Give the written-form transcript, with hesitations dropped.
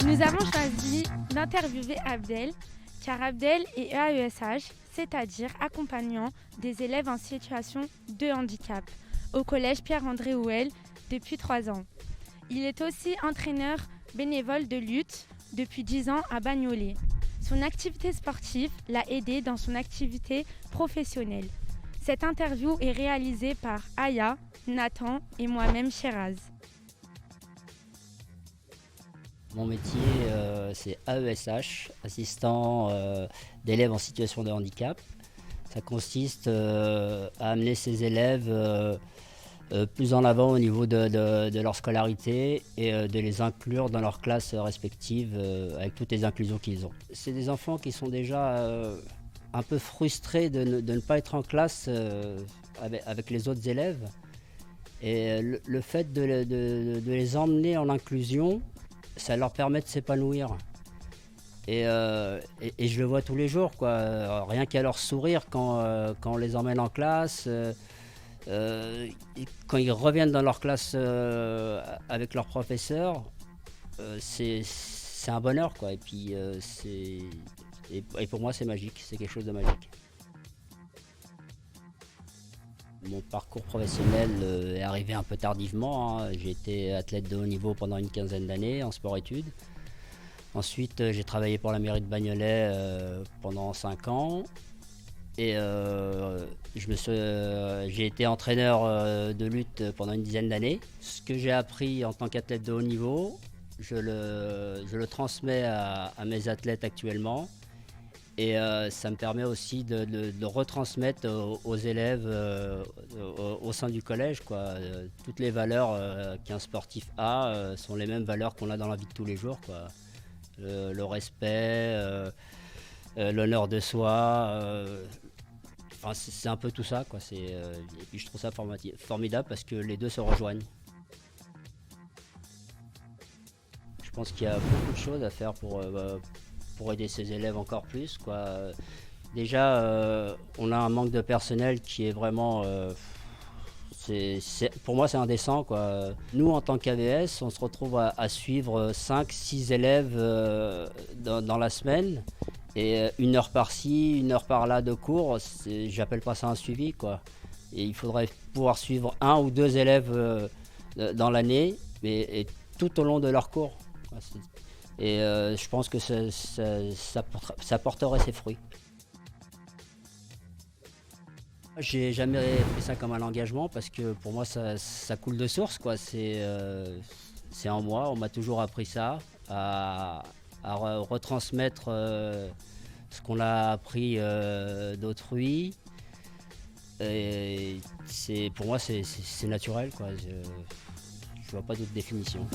Nous avons choisi d'interviewer Abdel, car Abdel est AESH, c'est-à-dire accompagnant des élèves en situation de handicap, au collège Pierre-André Houel depuis 3 ans. Il est aussi entraîneur bénévole de lutte depuis 10 ans à Bagnolet. Son activité sportive l'a aidé dans son activité professionnelle. Cette interview est réalisée par Aya, Nathan et moi-même Sheraz. Mon métier, c'est AESH, assistant d'élèves en situation de handicap. Ça consiste à amener ces élèves plus en avant au niveau de leur scolarité et de les inclure dans leurs classes respectives avec toutes les inclusions qu'ils ont. C'est des enfants qui sont déjà un peu frustrés de ne pas être en classe avec les autres élèves. Et le fait de les emmener en inclusion, ça leur permet de s'épanouir. Et je le vois tous les jours, quoi. Rien qu'à leur sourire quand on les emmène en classe, quand ils reviennent dans leur classe avec leurs professeurs, c'est un bonheur, quoi. Et puis et pour moi c'est magique, c'est quelque chose de magique. Mon parcours professionnel est arrivé un peu tardivement, hein. J'ai été athlète de haut niveau pendant une quinzaine d'années en sport-études. Ensuite, j'ai travaillé pour la mairie de Bagnolet pendant 5 ans. Et j'ai été entraîneur de lutte pendant une dizaine d'années. Ce que j'ai appris en tant qu'athlète de haut niveau, je le transmets à mes athlètes actuellement. Et ça me permet aussi de retransmettre aux élèves au sein du collège, quoi. Toutes les valeurs qu'un sportif a sont les mêmes valeurs qu'on a dans la vie de tous les jours, quoi. Le respect, l'honneur de soi, enfin, c'est un peu tout ça, quoi. Et puis je trouve ça formidable parce que les deux se rejoignent. Je pense qu'il y a beaucoup de choses à faire pour aider ces élèves encore plus, quoi. Déjà, on a un manque de personnel qui est vraiment... pour moi, c'est indécent, quoi. Nous, en tant qu'AVS, on se retrouve à suivre 5-6 élèves dans la semaine. Et 1 heure par-ci, 1 heure par-là de cours, j'appelle pas ça un suivi, quoi. Et il faudrait pouvoir suivre 1 ou 2 élèves dans l'année, et tout au long de leur cours. Et je pense que ça porterait ses fruits. J'ai jamais pris ça comme un engagement parce que pour moi ça coule de source, quoi. C'est en moi, on m'a toujours appris ça, à retransmettre ce qu'on a appris d'autrui. Et pour moi c'est naturel, quoi. Je vois pas d'autre définition.